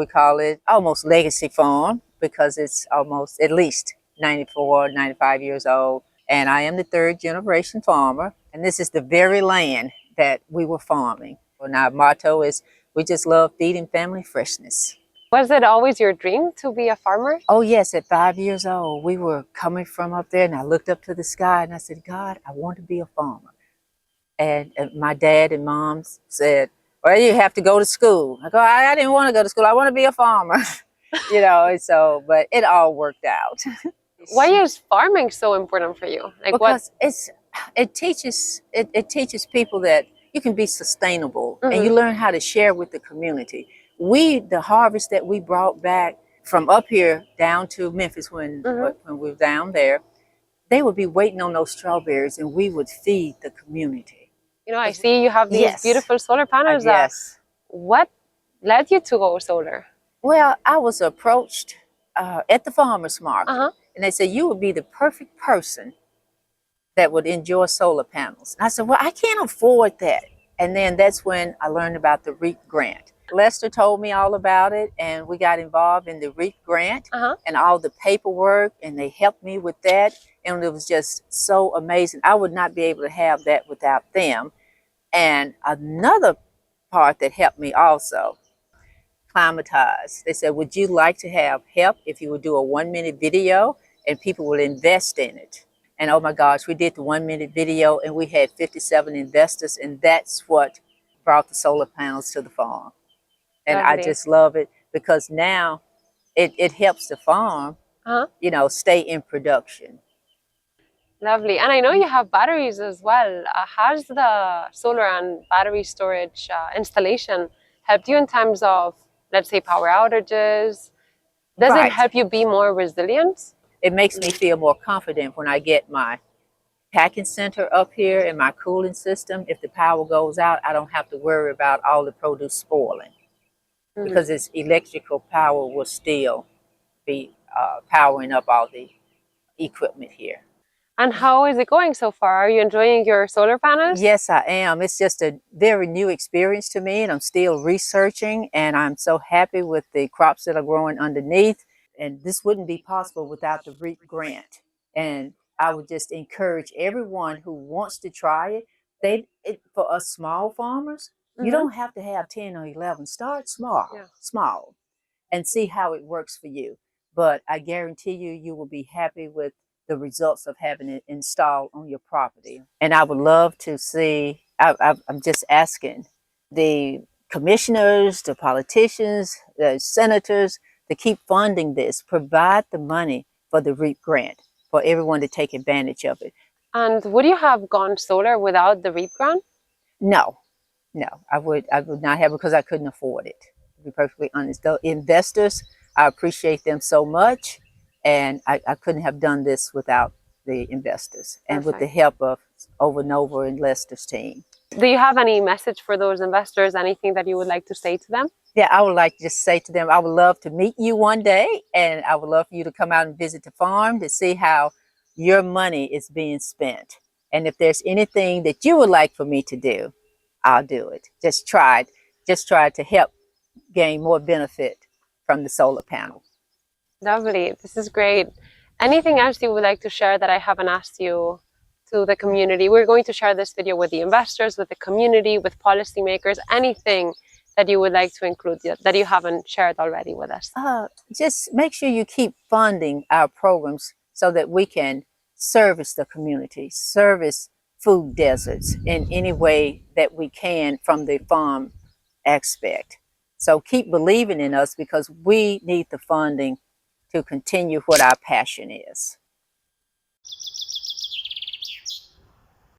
we call it almost legacy farm because it's almost at least 94, 95 years old. And I am the third generation farmer. And this is the very land that we were farming. And our motto is, we just love feeding family freshness. Was it always your dream to be a farmer? Oh yes, at 5 years old, we were coming from up there and I looked up to the sky and I said, God, I want to be a farmer. And my dad and mom said, well, you have to go to school. I go, I didn't want to go to school. I want to be a farmer. You know, and so, but it all worked out. Why is farming so important for you? Like, because it teaches people that you can be sustainable and you learn how to share with the community. The harvest that we brought back from up here down to Memphis when we were down there, they would be waiting on those strawberries and we would feed the community. You know, I see you have these beautiful solar panels. Yes. What led you to go solar? Well, I was approached at the farmer's market and they said, you would be the perfect person that would enjoy solar panels. And I said, well, I can't afford that. And then that's when I learned about the REAP grant. Lester told me all about it and we got involved in the REAP grant and all the paperwork, and they helped me with that. And it was just so amazing. I would not be able to have that without them. And another part that helped me also, Climatize. They said, would you like to have help if you would do a 1-minute video and people will invest in it? And oh my gosh, we did the 1-minute video and we had 57 investors, and that's what brought the solar panels to the farm. And I just love it because now it helps the farm, you know, stay in production. Lovely. And I know you have batteries as well. Has the solar and battery storage installation helped you in terms of, let's say, power outages? Does it help you be more resilient? It makes me feel more confident when I get my packing center up here and my cooling system. If the power goes out, I don't have to worry about all the produce spoiling because its electrical power will still be powering up all the equipment here. And how is it going so far? Are you enjoying your solar panels? Yes, I am. It's just a very new experience to me, and I'm still researching, and I'm so happy with the crops that are growing underneath. And this wouldn't be possible without the REAP grant. And I would just encourage everyone who wants to try it. For us small farmers, you don't have to have 10 or 11. Start small, small, and see how it works for you. But I guarantee you, you will be happy with the results of having it installed on your property. And I would love to see, I'm just asking the commissioners, the politicians, the senators to keep funding this, provide the money for the REAP grant for everyone to take advantage of it. And would you have gone solar without the REAP grant? No, I would not have, because I couldn't afford it, to be perfectly honest. The investors, I appreciate them so much. And I couldn't have done this without the investors and with the help of 𝘊𝘭𝘪𝘮𝘀 and Lester's team. Do you have any message for those investors? Anything that you would like to say to them? Yeah, I would like to just say to them, I would love to meet you one day, and I would love for you to come out and visit the farm to see how your money is being spent. And if there's anything that you would like for me to do, I'll do it. Just try to help gain more benefit from the solar panel. Lovely. This is great. Anything else you would like to share that I haven't asked you to the community? We're going to share this video with the investors, with the community, with policymakers. Anything that you would like to include that you haven't shared already with us? Just make sure you keep funding our programs so that we can service the community, service food deserts in any way that we can from the farm aspect. So keep believing in us, because we need the funding to continue what our passion is.